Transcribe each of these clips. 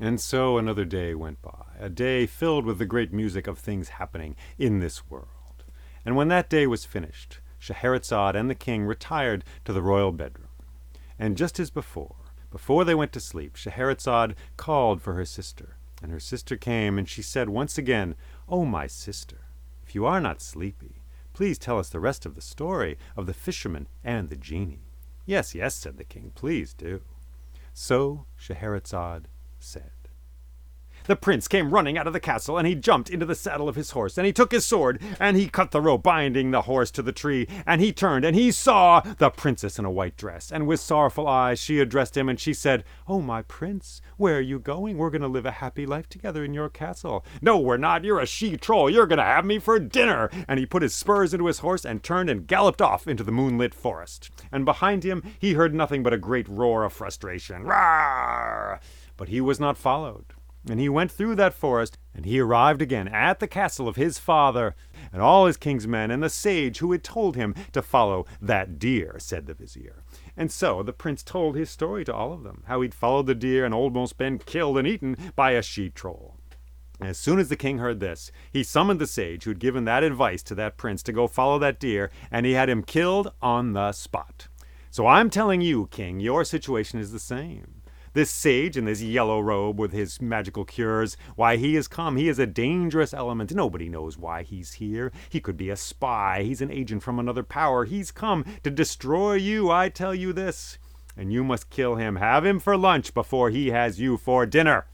And so another day went by, a day filled with the great music of things happening in this world. And when that day was finished, Scheherazade and the king retired to the royal bedroom. And just as before they went to sleep, Scheherazade called for her sister. And her sister came, and she said once again, "Oh, my sister, if you are not sleepy, please tell us the rest of the story of the fisherman and the genie." "Yes, yes," said the king, "please do." So Scheherazade said. The prince came running out of the castle, and he jumped into the saddle of his horse, and he took his sword, and he cut the rope binding the horse to the tree, and he turned, and he saw the princess in a white dress, and with sorrowful eyes she addressed him, and she said, "Oh, my prince, where are you going? We're going to live a happy life together in your castle." "No, we're not. You're a she-troll. You're going to have me for dinner." And he put his spurs into his horse and turned and galloped off into the moonlit forest. And behind him he heard nothing but a great roar of frustration. Rawr! But he was not followed. And he went through that forest, and he arrived again at the castle of his father, and all his king's men, and the sage who had told him to follow that deer, said the vizier. And so the prince told his story to all of them, how he'd followed the deer and almost been killed and eaten by a she-troll. As soon as the king heard this, he summoned the sage who'd given that advice to that prince to go follow that deer, and he had him killed on the spot. So I'm telling you, king, your situation is the same. This sage in this yellow robe with his magical cures, why, he has come. He is a dangerous element. Nobody knows why he's here. He could be a spy. He's an agent from another power. He's come to destroy you, I tell you this. And you must kill him. Have him for lunch before he has you for dinner.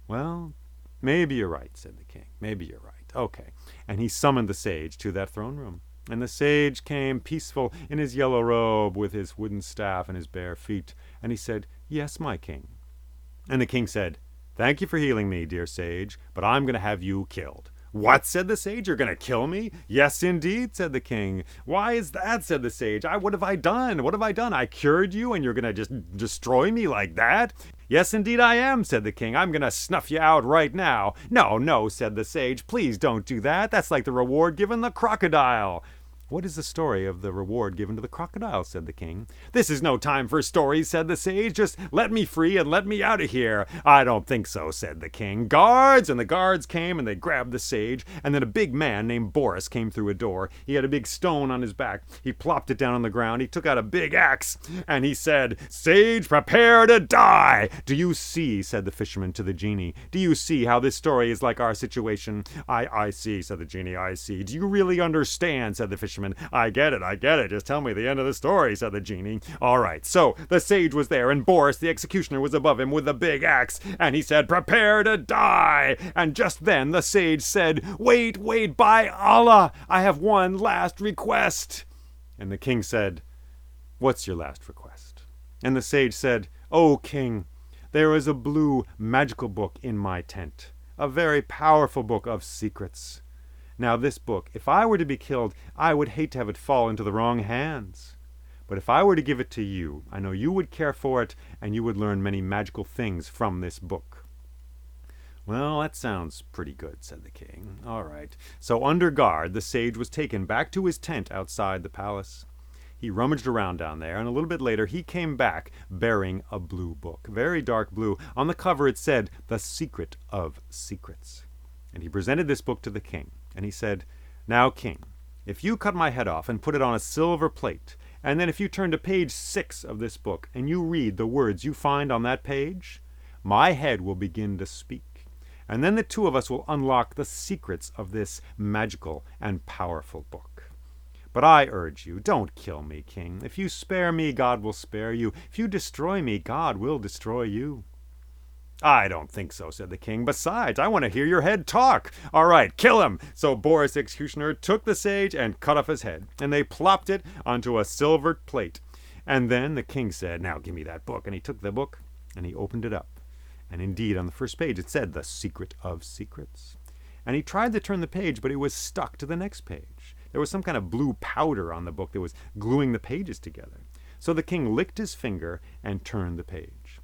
Well, maybe you're right, said the king. Maybe you're right. Okay. And he summoned the sage to that throne room. And the sage came peaceful in his yellow robe with his wooden staff and his bare feet. And he said, "Yes, my king." And the king said, "Thank you for healing me, dear sage, but I'm going to have you killed." "What?" said the sage. "You're going to kill me?" "Yes, indeed," said the king. "Why is that?" said the sage. What have I done? What have I done? I cured you, and you're going to just destroy me like that?" "Yes, indeed I am," said the king. "I'm going to snuff you out right now." "No, no," said the sage. "Please don't do that. That's like the reward given the crocodile." "What is the story of the reward given to the crocodile?" said the king. "This is no time for stories," said the sage. "Just let me free and let me out of here." "I don't think so," said the king. "Guards!" And the guards came and they grabbed the sage, and then a big man named Boris came through a door. He had a big stone on his back. He plopped it down on the ground. He took out a big axe, and he said, "Sage, prepare to die." "Do you see," said the fisherman to the genie, "do you see how this story is like our situation?" I see," said the genie, "I see." "Do you really understand?" said the fisherman. I get it. Just tell me the end of the story," said the genie. "All right, so the sage was there, and Boris, the executioner, was above him with a big axe, and he said, 'Prepare to die.' And just then the sage said, 'Wait, by Allah, I have one last request.' And the king said, 'What's your last request?' And the sage said, 'O king, there is a blue magical book in my tent, a very powerful book of secrets. Now this book, if I were to be killed, I would hate to have it fall into the wrong hands. But if I were to give it to you, I know you would care for it, and you would learn many magical things from this book.'" "Well, that sounds pretty good," said the king. "All right." So under guard, the sage was taken back to his tent outside the palace. He rummaged around down there, and a little bit later he came back bearing a blue book, very dark blue. On the cover it said, "The Secret of Secrets." And he presented this book to the king. And he said, "Now, king, if you cut my head off and put it on a silver plate, and then if you turn to page 6 of this book and you read the words you find on that page, my head will begin to speak. And then the two of us will unlock the secrets of this magical and powerful book. But I urge you, don't kill me, king. If you spare me, God will spare you. If you destroy me, God will destroy you." "I don't think so," said the king. "Besides, I want to hear your head talk." "All right, kill him." So Boris the executioner took the sage and cut off his head, and they plopped it onto a silver plate. And then the king said, "Now give me that book." And he took the book and he opened it up. And indeed, on the first page it said, "The Secret of Secrets." And he tried to turn the page, but it was stuck to the next page. There was some kind of blue powder on the book that was gluing the pages together. So the king licked his finger and turned the page.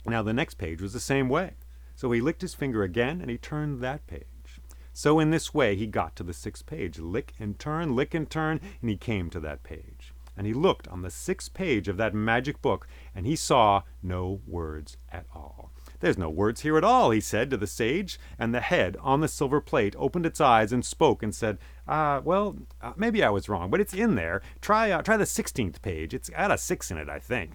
Now the next page was the same way. So he licked his finger again, and he turned that page. So in this way he got to the 6th page. Lick and turn, and he came to that page. And he looked on the 6th page of that magic book, and he saw no words at all. "There's no words here at all," he said to the sage, and the head on the silver plate opened its eyes and spoke and said, maybe I was wrong, but it's in there. Try the 16th page. It's got a 6 in it, I think."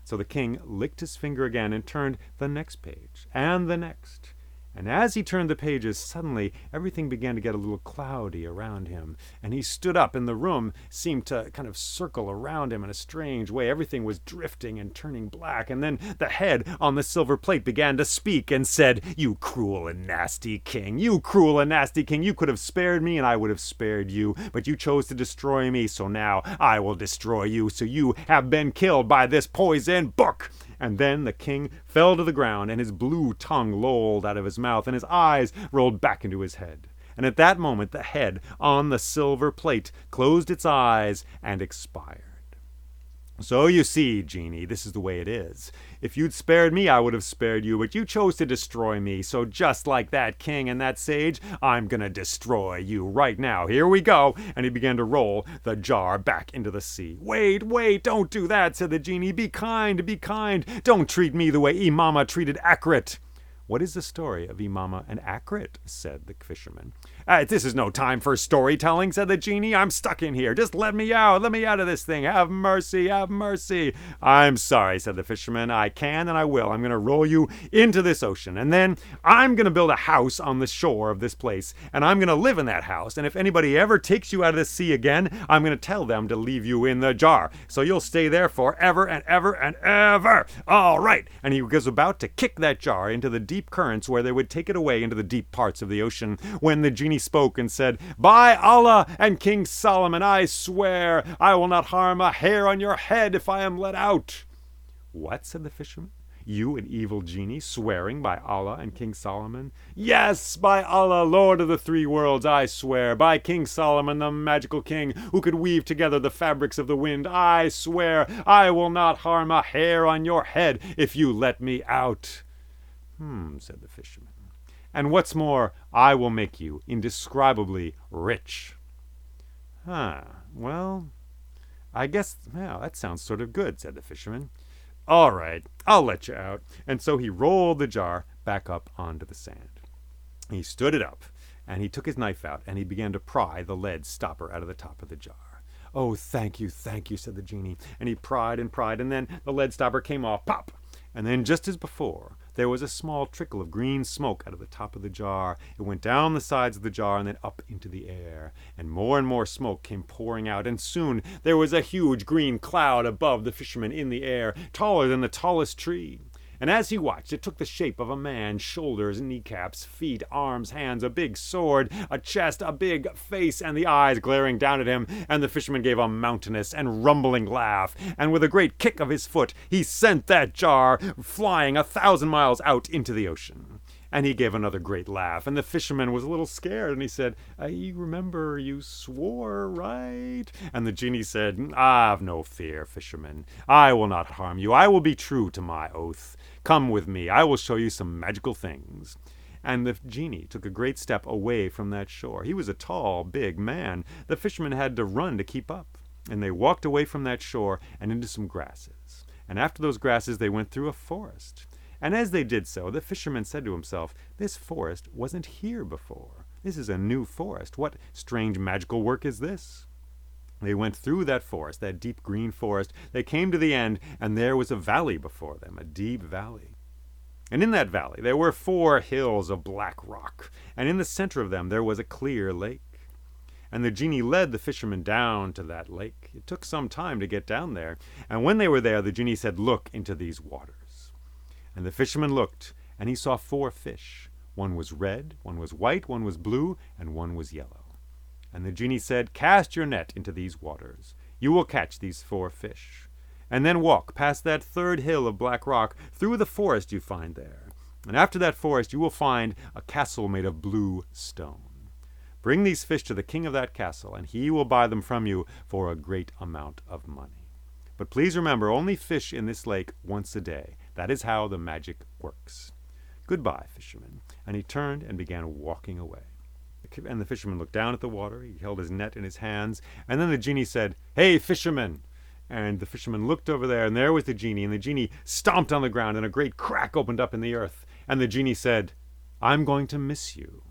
So the king licked his finger again and turned the next page, and the next. And as he turned the pages, suddenly everything began to get a little cloudy around him. And he stood up, and the room seemed to kind of circle around him in a strange way. Everything was drifting and turning black. And then the head on the silver plate began to speak and said, "You cruel and nasty king, you cruel and nasty king, you could have spared me and I would have spared you. But you chose to destroy me, so now I will destroy you. So you have been killed by this poison book." And then the king fell to the ground, and his blue tongue lolled out of his mouth, and his eyes rolled back into his head. And at that moment the head on the silver plate closed its eyes and expired. "So you see, genie, this is the way it is. If you'd spared me, I would have spared you, but you chose to destroy me. So just like that king and that sage, I'm gonna destroy you right now. Here we go." And he began to roll the jar back into the sea. Wait, don't do that," said the genie. Be kind. Don't treat me the way Imama treated Akrit." "What is the story of Imama and Akrit?" said the fisherman. "This is no time for storytelling," said the genie. "I'm stuck in here. Just let me out of this thing. Have mercy. "I'm sorry," said the fisherman. "I can and I will. I'm going to roll you into this ocean, and then I'm going to build a house on the shore of this place, and I'm going to live in that house, and if anybody ever takes you out of the sea again, I'm going to tell them to leave you in the jar, so you'll stay there forever and ever and ever. All right." And he was about to kick that jar into the deep currents where they would take it away into the deep parts of the ocean, when the genie spoke and said, "By Allah and King Solomon, I swear I will not harm a hair on your head if I am let out." "What?" said the fisherman. "You, an evil genie, swearing by Allah and King Solomon?" "Yes, by Allah, Lord of the 3 worlds, I swear. By King Solomon, the magical king, who could weave together the fabrics of the wind, I swear I will not harm a hair on your head if you let me out." Said the fisherman. "And what's more, I will make you indescribably rich." Well, I guess, that sounds sort of good," said the fisherman. "All right, I'll let you out." And so he rolled the jar back up onto the sand. He stood it up, and he took his knife out, and he began to pry the lead stopper out of the top of the jar. "Oh, thank you," said the genie. And he pried, and then the lead stopper came off, pop! And then, just as before, there was a small trickle of green smoke out of the top of the jar. It went down the sides of the jar and then up into the air. And more smoke came pouring out, and soon there was a huge green cloud above the fisherman in the air, taller than the tallest tree. And as he watched, it took the shape of a man: shoulders, kneecaps, feet, arms, hands, a big sword, a chest, a big face, and the eyes glaring down at him. And the fisherman gave a mountainous and rumbling laugh, and with a great kick of his foot, he sent that jar flying 1,000 miles out into the ocean. And he gave another great laugh, and the fisherman was a little scared, and he said, "You remember you swore, right?" And the genie said, "Have no fear, fisherman. I will not harm you. I will be true to my oath. Come with me. I will show you some magical things." And the genie took a great step away from that shore. He was a tall, big man. The fisherman had to run to keep up. And they walked away from that shore and into some grasses. And after those grasses, they went through a forest. And as they did so, the fisherman said to himself, "This forest wasn't here before. This is a new forest. What strange magical work is this?" They went through that forest, that deep green forest. They came to the end, and there was a valley before them, a deep valley. And in that valley there were 4 hills of black rock, and in the center of them there was a clear lake. And the genie led the fisherman down to that lake. It took some time to get down there, and when they were there, the genie said, "Look into these waters." And the fisherman looked, and he saw 4 fish. One was red, one was white, one was blue, and one was yellow. And the genie said, "Cast your net into these waters. You will catch these 4 fish. And then walk past that 3rd hill of black rock, through the forest you find there. And after that forest you will find a castle made of blue stone. Bring these fish to the king of that castle, and he will buy them from you for a great amount of money. But please remember, only fish in this lake once a day. That is how the magic works. Goodbye, fisherman." And he turned and began walking away. And the fisherman looked down at the water. He held his net in his hands. And then the genie said, "Hey, fisherman, And the fisherman looked over there, and there was the genie, and the genie stomped on the ground, and a great crack opened up in the earth. And the genie said, "I'm going to miss you."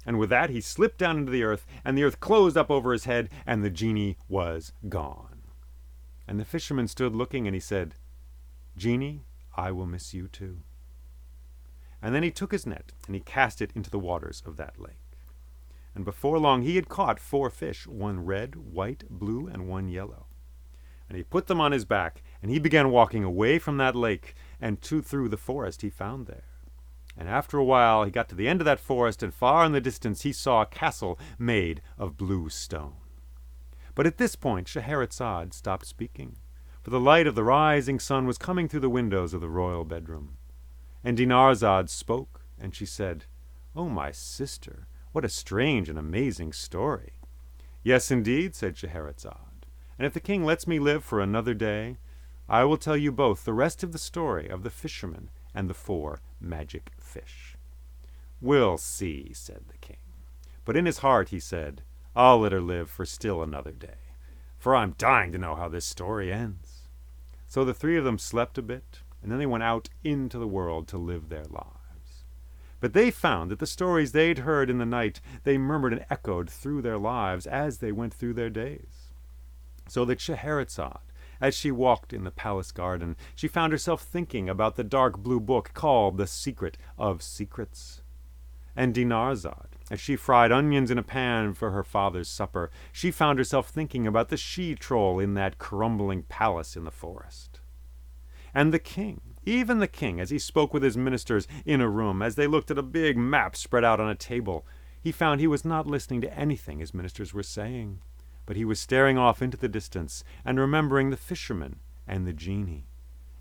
And with that, he slipped down into the earth, and the earth closed up over his head, and the genie was gone. And the fisherman stood looking, and he said, "Genie, I will miss you too." And then he took his net, and he cast it into the waters of that lake. And before long he had caught 4 fish, one red, white, blue, and one yellow. And he put them on his back, and he began walking away from that lake and through the forest he found there. And after a while he got to the end of that forest, and far in the distance he saw a castle made of blue stone. But at this point Scheherazade stopped speaking, for the light of the rising sun was coming through the windows of the royal bedroom. And Dinarzade spoke, and she said, "Oh, my sister, what a strange and amazing story." "Yes, indeed," said Scheherazade, "and if the king lets me live for another day, I will tell you both the rest of the story of the fisherman and the 4 magic fish." "We'll see," said the king. But in his heart he said, "I'll let her live for still another day, for I'm dying to know how this story ends." So the 3 of them slept a bit, and then they went out into the world to live their lives. But they found that the stories they'd heard in the night, they murmured and echoed through their lives as they went through their days. So that Scheherazade, as she walked in the palace garden, she found herself thinking about the dark blue book called The Secret of Secrets. And Dinarzade, as she fried onions in a pan for her father's supper, she found herself thinking about the she-troll in that crumbling palace in the forest. And the king, even the king, as he spoke with his ministers in a room, as they looked at a big map spread out on a table, he found he was not listening to anything his ministers were saying, but he was staring off into the distance and remembering the fisherman and the genie,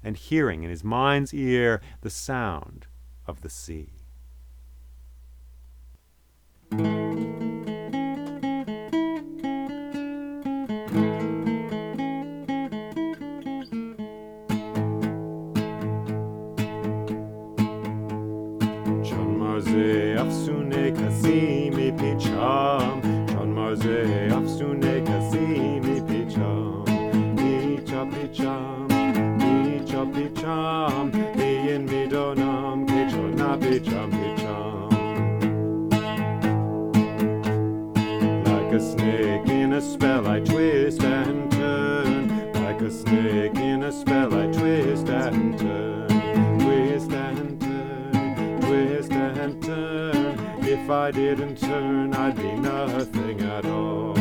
and hearing in his mind's ear the sound of the sea. Afsune kasimi picham, John Marze afsune kasimi picham, picham, iin midonam, kechona picham. Like a snake in a spell I twist and turn, like a snake in a spell I twist and turn, twist and turn, twist and turn. If I didn't turn, I'd be nothing at all.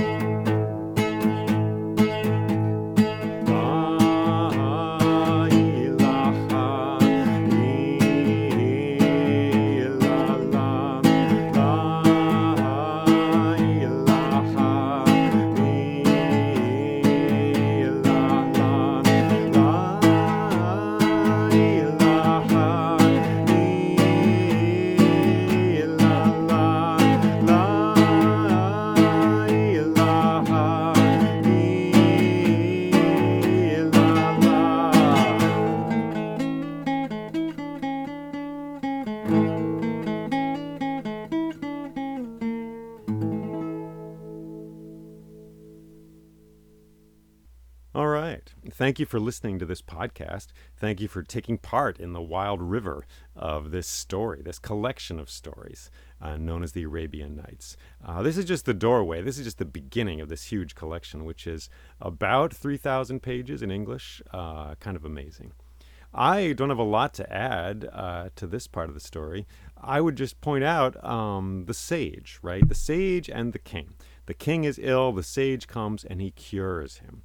All right. Thank you for listening to this podcast. Thank you for taking part in the wild river of this story, this collection of stories known as the Arabian Nights. This is just the doorway. This is just the beginning of this huge collection, which is about 3,000 pages in English. Kind of amazing. I don't have a lot to add to this part of the story. I would just point out the sage, right? The sage and the king. The king is ill. The sage comes and he cures him.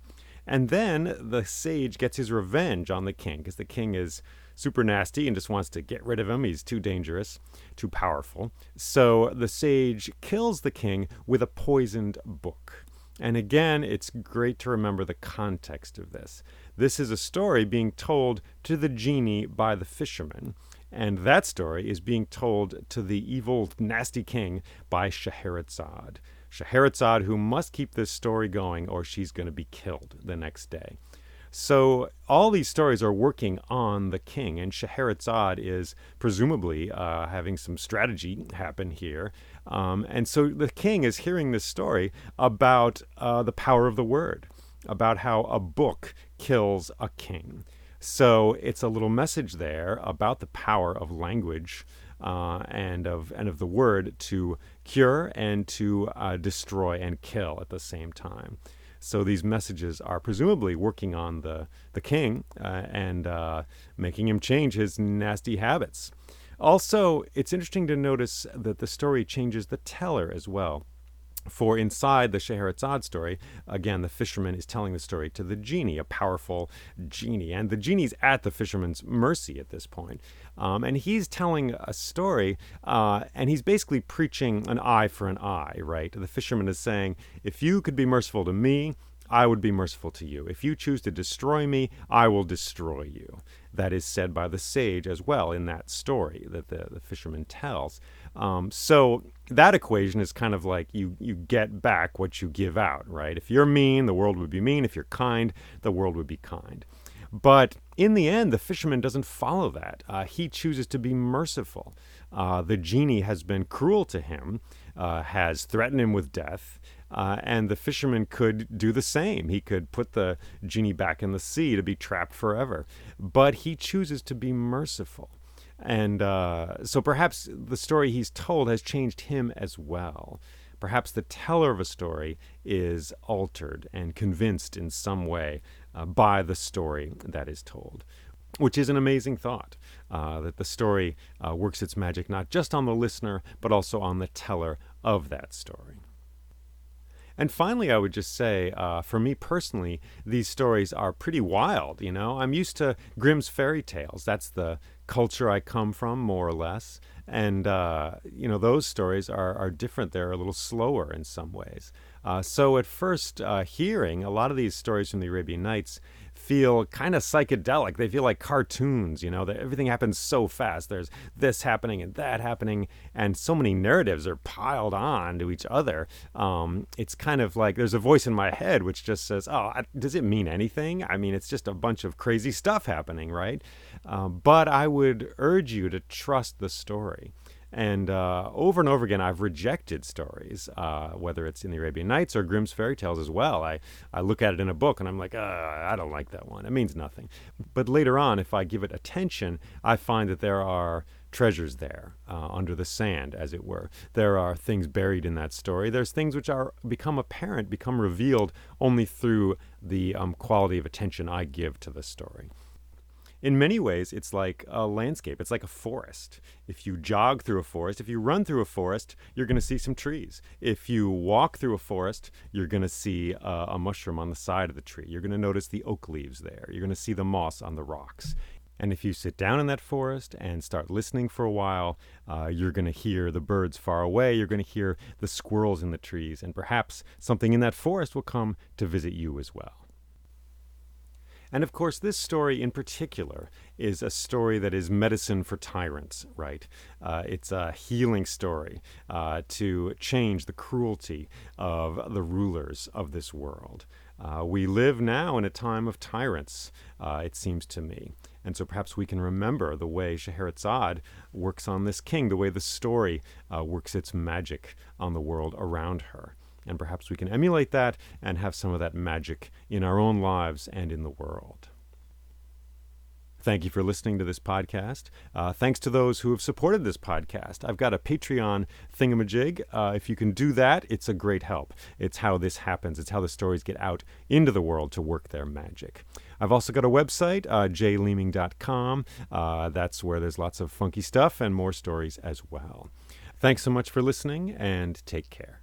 And then the sage gets his revenge on the king because the king is super nasty and just wants to get rid of him. He's too dangerous, too powerful. So the sage kills the king with a poisoned book. And again, it's great to remember the context of this. This is a story being told to the genie by the fisherman. And that story is being told to the evil, nasty king by Scheherazade. Scheherazade, who must keep this story going or she's going to be killed the next day. So all these stories are working on the king, and Scheherazade is presumably having some strategy happen here. And so the king is hearing this story about the power of the word. about how a book kills a king. So it's a little message there about the power of language and of the word to cure and to destroy and kill at the same time. So these messages are presumably working on the king and making him change his nasty habits. Also, it's interesting to notice that the story changes the teller as well. For inside the Scheherazade story, again, the fisherman is telling the story to the genie, a powerful genie. And the genie's at the fisherman's mercy at this point. And he's telling a story, and he's basically preaching an eye for an eye, right? The fisherman is saying, if you could be merciful to me, I would be merciful to you. If you choose to destroy me, I will destroy you. That is said by the sage as well in that story that the fisherman tells. So that equation is kind of like you get back what you give out, right? If you're mean, the world would be mean. If you're kind, the world would be kind. But in the end, the fisherman doesn't follow that. He chooses to be merciful. The genie has been cruel to him, has threatened him with death, and the fisherman could do the same. He could put the genie back in the sea to be trapped forever. But he chooses to be merciful. And so perhaps the story he's told has changed him as well. Perhaps the teller of a story is altered and convinced in some way by the story that is told, which is an amazing thought, that the story works its magic not just on the listener, but also on the teller of that story. And finally, I would just say, for me personally, these stories are pretty wild, you know? I'm used to Grimm's fairy tales. That's the culture I come from, more or less. And, those stories are different. They're a little slower in some ways. So at first hearing, a lot of these stories from the Arabian Nights feel kind of psychedelic. They feel like cartoons, that everything happens so fast. There's this happening and that happening, and so many narratives are piled on to each other. It's kind of like there's a voice in my head which just says, does it mean anything? I mean, it's just a bunch of crazy stuff happening, right? But I would urge you to trust the story. And over and over again, I've rejected stories, whether it's in the Arabian Nights or Grimm's fairy tales as well. I look at it in a book and I'm like, I don't like that one. It means nothing. But later on, if I give it attention, I find that there are treasures there under the sand, as it were. There are things buried in that story. There's things which become apparent, become revealed only through the quality of attention I give to the story. In many ways, it's like a landscape. It's like a forest. If you jog through a forest, if you run through a forest, you're going to see some trees. If you walk through a forest, you're going to see a mushroom on the side of the tree. You're going to notice the oak leaves there. You're going to see the moss on the rocks. And if you sit down in that forest and start listening for a while, you're going to hear the birds far away. You're going to hear the squirrels in the trees. And perhaps something in that forest will come to visit you as well. And of course, this story in particular is a story that is medicine for tyrants, right? It's a healing story to change the cruelty of the rulers of this world. We live now in a time of tyrants, it seems to me. And so perhaps we can remember the way Scheherazade works on this king, the way the story works its magic on the world around her. And perhaps we can emulate that and have some of that magic in our own lives and in the world. Thank you for listening to this podcast. Thanks to those who have supported this podcast. I've got a Patreon thingamajig. If you can do that, it's a great help. It's how this happens. It's how the stories get out into the world to work their magic. I've also got a website, jayleeming.com. That's where there's lots of funky stuff and more stories as well. Thanks so much for listening, and take care.